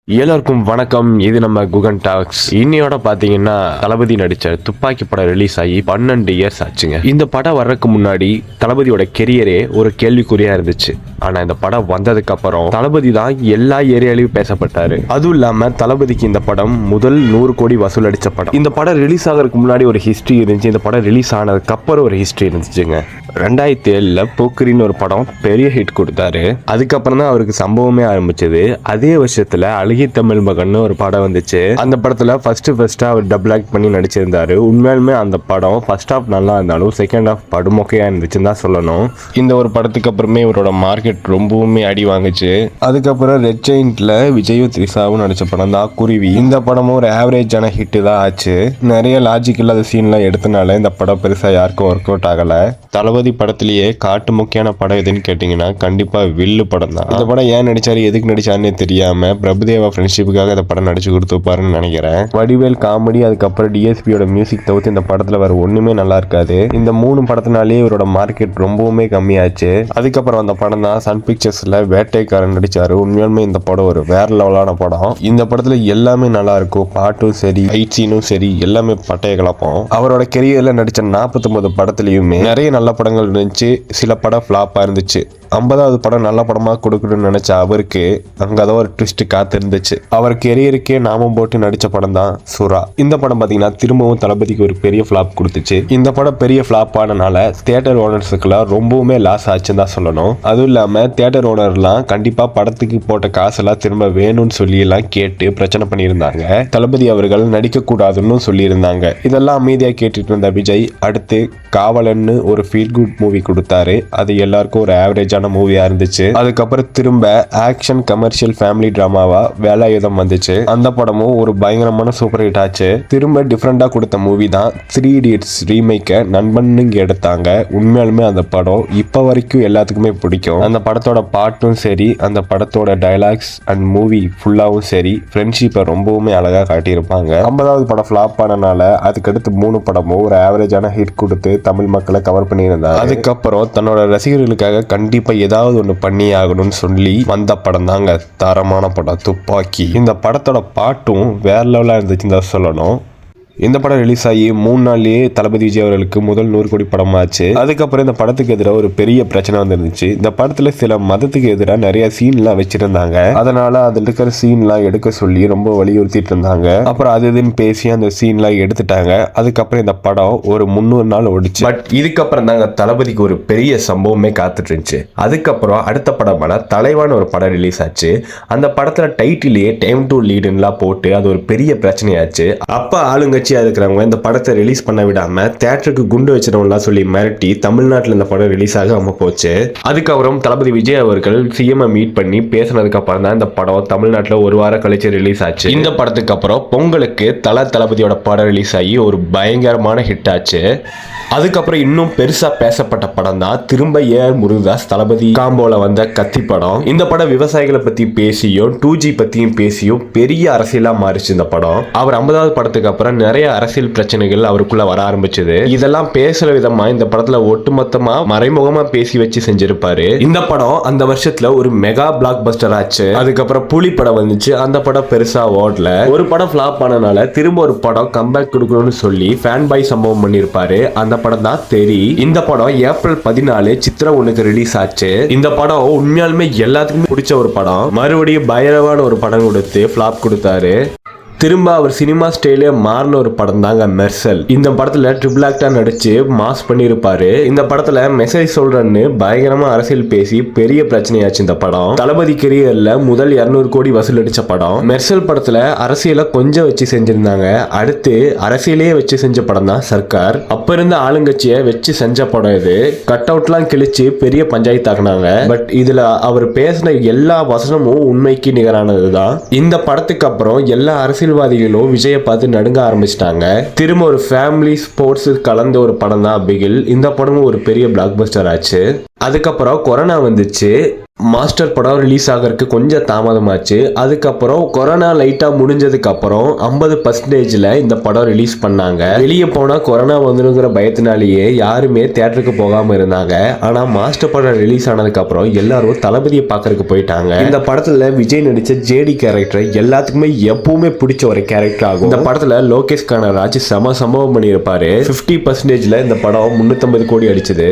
எல்லாருக்கும் வணக்கம். இது நம்ம குகன் டாக்ஸ். இன்னையோட பாத்தீங்கன்னா தளபதி நடிச்ச துப்பாக்கி படம் ரிலீஸ் ஆகி 12 இயர்ஸ் ஆச்சுங்க. இந்த படம் வர்றதுக்கு முன்னாடி தளபதியோட கெரியரே ஒரு கேள்விக்குறியா இருந்துச்சு. ஆனா இந்த படம் வந்ததுக்கு அப்புறம் தளபதி தான் எல்லா ஏரியாலையும் பேசப்பட்டாரு. அதுவும் இல்லாம தளபதிக்கு இந்த படம் முதல் 100 கோடி வசூல் அடிச்ச படம். இந்த படம் ரிலீஸ் ஆகிறதுக்கு முன்னாடி ஒரு ஹிஸ்டரி இருந்துச்சு. இந்த படம் ரிலீஸ் ஆனதுக்கு அப்புறம் ஒரு ஹிஸ்டரி இருந்துச்சுங்க. 2007 போக்கிரின்னு ஒரு படம் பெரிய ஹிட் கொடுத்தாரு. அதுக்கப்புறம் தான் அவருக்கு சம்பவமே ஆரம்பிச்சது. அதே வருஷத்துல அழகிய தமிழ் மகன் ஒரு படம் வந்துச்சு. அந்த படத்துல ஃபர்ஸ்ட் அவர் டபுள் ஆக்ட் பண்ணி நடிச்சிருந்தாரு. உண்மையாலுமே அந்த படம் ஃபர்ஸ்ட் ஹாஃப் நல்லா இருந்தாலும் செகண்ட் ஹாஃப் படுமொக்கையா இருந்துச்சுன்னு தான் சொல்லணும். இந்த ஒரு படத்துக்கு அப்புறமே இவரோட மார்க்கெட் ரொம்பவுமே அடி வாங்குச்சு. அதுக்கப்புறம் ரெட் ஜெயின்ட்ல விஜயும் த்ரிஷாவும் நடிச்ச படம் தான் குருவி. இந்த படமும் ஒரு ஆவரேஜான ஹிட் தான் ஆச்சு. நிறைய லாஜிக் இல்லாத சீன்லாம் எடுத்தனால இந்த படம் பெருசா யாருக்கும் ஒர்க் அவுட் ஆகல. தளபதி படத்திலேயே காட்டு முக்கியமான படம் எதுன்னு கேட்டீங்கன்னா கண்டிப்பா வில்லு படம் தான். இந்த படம் ஏன் நடிச்சாரு எதுக்கு நடிச்சாருன்னு தெரியாம பிரபுதேவா ஃப்ரெண்ட்ஷிப்புக்காக இந்த படம் நடிச்சு கொடுத்துப்பாருன்னு நினைக்கிறேன். வடிவேல் காமெடி, அதுக்கப்புறம் டிஎஸ்பியோட மியூசிக் தவிர்த்து இந்த படத்துல வேற ஒண்ணுமே நல்லா இருக்காது. இந்த 3 படத்தினாலே இவரோட மார்க்கெட் ரொம்பவுமே கம்மியாச்சு. அதுக்கப்புறம் அந்த படம் தான் சன் பிக்சர்ஸ்ல வேட்டைக்காரன் நடிச்சாரு. உண்மையாலுமே இந்த படம் ஒரு வேற லெவலான படம். இந்த படத்துல எல்லாமே நல்லா இருக்கும். பாட்டும் சரி, ஃபைட் சீனும் சரி, எல்லாமே பட்டைய கலப்போம். அவரோட கெரியர்ல நடிச்ச 49 படத்துலயுமே நிறைய நல்ல படங்கள் இருந்துச்சு. சில படம் ஃபிளாப்பா இருந்துச்சு. 50வது படம் நல்ல படமா கொடுக்கணும்னு நினைச்ச அவருக்கு அங்கதான் ஒரு ட்விஸ்ட் காத்து இருந்துச்சு. அவர் கெரியருக்கே நாமம் போட்டு நடிச்ச படம் தான் சுறா. இந்த படம் பாத்தீங்கன்னா திரும்பவும் தளபதிக்கு ஒரு பெரிய ஃபிளாப் கொடுத்துச்சு. இந்த படம் பெரிய ஃபிளாப் ஆனனால தியேட்டர் ஓனர்ஸுக்குலாம் ரொம்பவுமே லாஸ் ஆச்சுன்னு தான் சொல்லணும். அதுவும் இல்லாம தியேட்டர் ஓனர்லாம் கண்டிப்பா படத்துக்கு போட்ட காசெல்லாம் திரும்ப வேணும்னு சொல்லி எல்லாம் கேட்டு பிரச்சனை பண்ணியிருந்தாங்க. தளபதி அவர்கள் நடிக்க கூடாதுன்னு சொல்லியிருந்தாங்க. இதெல்லாம் அமைதியா கேட்டுட்டு இருந்த விஜய் அடுத்து காவலன்னு ஒரு ஃபீல் குட் மூவி கொடுத்தாரு. அது எல்லாருக்கும் ஒரு ஆவரேஜான மூவியா இருந்துச்சு. அதுக்கப்புறம் திரும்ப ஆக்ஷன் கமர்ஷியல் ஃபேமிலி டிராமாவா வேலாயுதம் வந்துச்சு. அந்த படமும் ஒரு பயங்கரமான சூப்பர் ஹிட் ஆச்சு. திரும்ப டிஃப்ரெண்டா கொடுத்த மூவி தான் 3 Idiots ரீமேக்க நண்பன்னு எடுத்தாங்க. உண்மையாலுமே அந்த படம் இப்ப வரைக்கும் எல்லாத்துக்குமே பிடிக்கும். அந்த படத்தோட பாட்டும் சரி, அந்த படத்தோட டைலாக்ஸ் அண்ட் மூவி ஃபுல்லாவும் சரி, ஃப்ரெண்ட்ஷிப்பை ரொம்பவுமே அழகா காட்டியிருப்பாங்க. 50வது படம் ஃபிளாப் ஆனனால அதுக்கடுத்து 3 படமும் ஒரு ஆவரேஜான ஹிட் கொடுத்து தமிழ் மக்களை கவர் பண்ணியிருந்தாங்க. அதுக்கப்புறம் தன்னோட ரசிகர்களுக்காக கண்டிப்பா ஏதாவது ஒண்ணு பண்ணி ஆகணும்னு சொல்லி வந்த படம் தாங்க தரமான படம் துப்பாக்கி. இந்த படத்தோட பாட்டும் வேற லெவலா இருந்துச்சுன்னு தான் சொல்லணும். இந்த படம் ரிலீஸ் ஆகி 3 நாள்லயே தளபதி விஜய் அவர்களுக்கு முதல் 100 கோடி படமாச்சு. அதுக்கப்புறம் இந்த படத்துக்கு எதிராக ஒரு பெரிய பிரச்சனை வந்துருந்துச்சு. இந்த படத்துல சில மதத்துக்கு எதிராக நிறைய சீன்லாம் வச்சிருந்தாங்க. அதனால அதுல இருக்கிற சீன்லாம் எடுக்க சொல்லி ரொம்ப வலியுறுத்திட்டு இருந்தாங்க. அப்புறம் அது இதுன்னு பேசி அந்த சீன்லாம் எடுத்துட்டாங்க. அதுக்கப்புறம் இந்த படம் ஒரு 300 நாள் ஓடிச்சு. பட் இதுக்கப்புறம் தாங்க தளபதிக்கு ஒரு பெரிய சம்பவமே காத்துட்டு இருந்துச்சு. அதுக்கப்புறம் அடுத்த படமான தலைவான ஒரு படம் ரிலீஸ் ஆச்சு. அந்த படத்துல டைட்டிலே டைம் டு லீடுலாம் போட்டு அது ஒரு பெரிய பிரச்சனையாச்சு. அப்ப ஆளுங்க இருக்கிறவங்க இந்த படத்தை ரிலீஸ் பண்ண விடாம தியேட்டருக்கு குண்டு வச்சிடலாம் சொல்லி மிரட்டி தமிழ்நாட்டில் இந்த படம் ரிலீஸ் ஆகாம போச்சு. அதுக்கப்புறம் தளபதி விஜய் அவர்கள் சிஎம் மீட் பண்ணி பேசினதுக்கு அப்புறம் தான் இந்த படம் தமிழ்நாட்டில் ஒரு வாரம் கழிச்சு ரிலீஸ் ஆச்சு. இந்த படத்துக்கு அப்புறம் பொங்கலுக்கு தளபதியோட படம் ரிலீஸ் ஆகி ஒரு பயங்கரமான ஹிட் ஆச்சு. அதுக்கப்புறம் இன்னும் பெருசா பேசப்பட்ட படம் தான் திரும்ப ஏஆர் முருகதாஸ் தளபதி காம்போல வந்த கத்தி படம். இந்த படம் விவசாயிகளை பத்தி பேசியும் 2G பத்தியும் பேசியும் பெரிய அரசியலா மாறிச்சு இந்த படம். அவர் 50வது படத்துக்கு அப்புறம் நிறைய அரசியல் பிரச்சனைகள் அவருக்குள்ள வர ஆரம்பிச்சது. இதெல்லாம் பேசுற விதமா இந்த படத்துல ஒட்டுமொத்தமா மறைமுகமா பேசி வச்சு செஞ்சிருப்பாரு. இந்த படம் அந்த வருஷத்துல ஒரு மெகா பிளாக் பஸ்டர் ஆச்சு. அதுக்கப்புறம் புலி படம் வந்துச்சு. அந்த படம் பெருசா ஓடல. ஒரு படம் ஃபிளாப் ஆனனால திரும்ப ஒரு படம் கம்பேக் கொடுக்கணும்னு சொல்லி ஃபேன் பாய் சம்பவம் பண்ணிருப்பாரு. அந்த படம் தான் தெரி. இந்த படம் ஏப்ரல் 14 சித்ரா 1க்கு ரிலீஸ் ஆச்சு. இந்த படம் உண்மையாலுமே எல்லாத்துக்குமே பிடிச்ச ஒரு படம். மறுபடியும் பயங்கரமான ஒரு படம் கொடுத்து ஃபிளாப் கொடுத்தாரு. திரும்ப அவர் சினிமா ஸ்டைலே மாறின ஒரு படம் தாங்க மெர்சல். இந்த படத்துல ட்ரிபிள் ஆக்டா நடிச்சு மாஸ் பண்ணிருப்பாரு. இந்த படத்துல மெசேஜ் சொல்றேன்னு பயங்கரமா அரசியல் பேசி பெரிய பிரச்சனையாச்சு. இந்த படம் தளபதி கெரியர்ல முதல் 200 கோடி வசூல் அடிச்ச படம். மெர்சல் படத்துல அரசியலை கொஞ்சம் வச்சு செஞ்சிருந்தாங்க. அடுத்து அரசியலையே வச்சு செஞ்ச படம் தான் சர்க்கார். அப்ப இருந்த ஆளுங்கட்சியை வச்சு செஞ்ச படம் இது. கட் அவுட்லாம் கிழிச்சு பெரிய பஞ்சாயத்து ஆகினாங்க. பட் இதுல அவர் பேசின எல்லா வசனமும் உண்மைக்கு நிகரானதுதான். இந்த படத்துக்கு அப்புறம் எல்லா அரசியல் அரசியல்வாதிகளும் விஜயை பார்த்து நடுங்க ஆரம்பிச்சிட்டாங்க. திரும்ப ஒரு ஃபேமிலி ஸ்போர்ட்ஸ் கலந்த ஒரு படம் தான் பிகில். இந்த படமும் ஒரு பெரிய பிளாக் பஸ்டர் ஆச்சு. அதுக்கப்புறம் கொரோனா வந்துச்சு. மாஸ்டர் படம் ரிலீஸ் ஆகிறதுக்கு கொஞ்சம் தாமதமாச்சு. அதுக்கப்புறம் கொரோனா லைட்டா முடிஞ்சதுக்கு அப்புறம் 50% இந்த படம் ரிலீஸ் பண்ணாங்க. வெளியே போனா கொரோனா வந்துருங்கிற பயத்தினாலேயே யாருமே தியேட்டருக்கு போகாம இருந்தாங்க. ஆனா மாஸ்டர் படம் ரிலீஸ் ஆனதுக்கு அப்புறம் எல்லாரும் தளபதியை பார்க்கறதுக்கு போயிட்டாங்க. இந்த படத்துல விஜய் நடிச்ச ஜேடி கேரக்டர் எல்லாத்துக்குமே எப்பவுமே பிடிச்ச ஒரு கேரக்டர் ஆகும். இந்த படத்துல லோகேஷ் கனகராஜ் சம்பவம் பண்ணியிருப்பாரு. 50%ல இந்த படம் 350 கோடி அடிச்சது.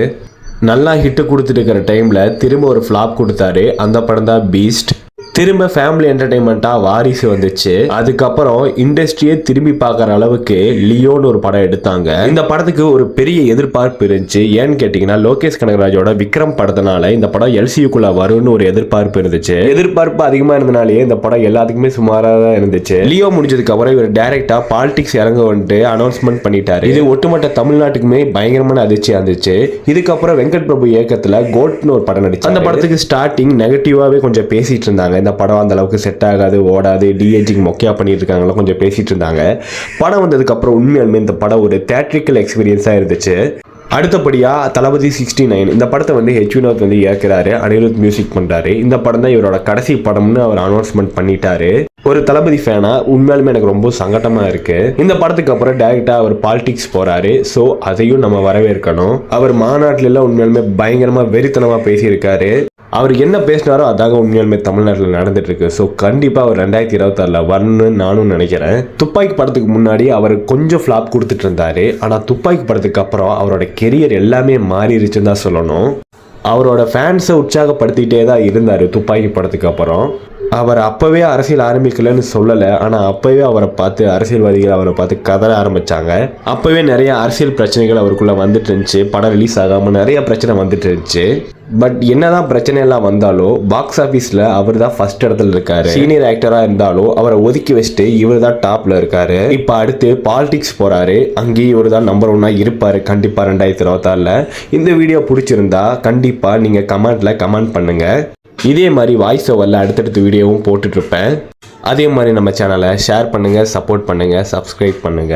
நல்லா ஹிட்டு கொடுத்துட்டு இருக்கிற டைம்ல திரும்ப ஒரு ஃபிளாப் கொடுத்தாரு. அந்த படம் தான் பீஸ்ட். திரும்ப ஃபேமிலி என்டர்டைன்மெண்ட்டா வாரிசு வந்துச்சு. அதுக்கப்புறம் இண்டஸ்ட்ரியே திரும்பி பார்க்குற அளவுக்கு லியோன்னு ஒரு படம் எடுத்தாங்க. இந்த படத்துக்கு ஒரு பெரிய எதிர்பார்ப்பு இருந்துச்சு. ஏன்னு கேட்டீங்கன்னா லோகேஷ் கனகராஜோட விக்ரம் படத்தினால இந்த படம் எல்சியூக்குள்ள வரும்னு ஒரு எதிர்பார்ப்பு இருந்துச்சு. எதிர்பார்ப்பு அதிகமா இருந்தனாலேயே இந்த படம் எல்லாத்துக்குமே சுமாராக தான் இருந்துச்சு. லியோ முடிஞ்சதுக்கு அப்புறம் இவர் டைரக்டா பாலிடிக்ஸ் இறங்க வந்துட்டு அனௌன்ஸ்மெண்ட் பண்ணிட்டாரு. இது ஒட்டுமொத்த தமிழ்நாட்டுக்குமே பயங்கரமான அதிர்ச்சியா இருந்துச்சு. இதுக்கப்புறம் வெங்கட் பிரபு இயக்கத்துல கோட்னு ஒரு படம் நடிச்சு அந்த படத்துக்கு ஸ்டார்டிங் நெகட்டிவாவே கொஞ்சம் பேசிட்டு இருந்தாங்க. இந்த படம் அந்த அளவுக்கு செட் ஆகாது, ஓடாது, டிஏஜிங் மொக்கையா பண்ணிட்டு இருக்காங்களா கொஞ்சம் பேசிட்டு இருந்தாங்க. படம் வந்ததுக்கு அப்புறம் உண்மையாலுமே இந்த படம் ஒரு தியேட்ரிக்கல் எக்ஸ்பீரியன்ஸா இருந்துச்சு. அடுத்தபடியா தளபதி 69 இந்த படத்தை வந்து ஹெச் வினோத் வந்து இயக்குறாரு. அனிருத் மியூசிக் பண்றாரு. இந்த படம் தான் இவரோட கடைசி படம்னு அவர் அனௌன்ஸ்மெண்ட் பண்ணிட்டாரு. ஒரு தளபதி ஃபேனா உண்மையாலுமே எனக்கு ரொம்ப சங்கடமா இருக்கு. இந்த படத்துக்கு அப்புறம் டைரக்டா அவர் பாலிடிக்ஸ் போறாரு. ஸோ அதையும் நம்ம வரவேற்கணும். அவர் மாநாட்டில எல்லாம் உண்மையாலுமே பயங்கரமா வெறித்தனமா பேசியிருக்காரு. அவர் என்ன பேசினாரோ அதாக உண்மையாலுமே தமிழ்நாட்டில் நடந்துட்டு இருக்கு. ஸோ கண்டிப்பாக அவர் 2026 வரணும்னு நானும் நினைக்கிறேன். துப்பாக்கி படத்துக்கு முன்னாடி அவர் கொஞ்சம் ஃப்ளாப் கொடுத்துட்டு இருந்தாரு. ஆனால் துப்பாக்கி படத்துக்கு அப்புறம் அவரோட கெரியர் எல்லாமே மாறிடுச்சுன்னு தான் சொல்லணும். அவரோட ஃபேன்ஸை உற்சாகப்படுத்திட்டே தான் இருந்தார். துப்பாக்கி படத்துக்கு அப்புறம் அவர் அப்பவே அரசியல் ஆரம்பிக்கலன்னு சொல்லலை. ஆனால் அப்பவே அவரை பார்த்து அரசியல்வாதிகள் அவரை பார்த்து கதற ஆரம்பிச்சாங்க. அப்பவே நிறைய அரசியல் பிரச்சனைகள் அவருக்குள்ள வந்துட்டு இருந்துச்சு. படம் ரிலீஸ் ஆகாமல் நிறைய பிரச்சனை வந்துட்டு இருந்துச்சு. பட் என்னதான் பிரச்சனை எல்லாம் வந்தாலும் பாக்ஸ் ஆஃபீஸில் அவர் தான் ஃபர்ஸ்ட் இடத்துல இருக்காரு. சீனியர் ஆக்டராக இருந்தாலும் அவரை ஒதுக்கி வச்சுட்டு இவர் தான் டாப்ல இருக்காரு. இப்போ அடுத்து பாலிடிக்ஸ் போறாரு. அங்கேயும் இவர் தான் நம்பர் 1 இருப்பாரு கண்டிப்பா 2026. இந்த வீடியோ பிடிச்சிருந்தா கண்டிப்பா நீங்க கமெண்ட் பண்ணுங்க. இதே மாதிரி வாய்ஸ் ஓவரில் அடுத்தடுத்த வீடியோவும் போட்டுட்டு இருப்பேன். அதே மாதிரி நம்ம சேனலை ஷேர் பண்ணுங்க, சப்போர்ட் பண்ணுங்க, சப்ஸ்கிரைப் பண்ணுங்க.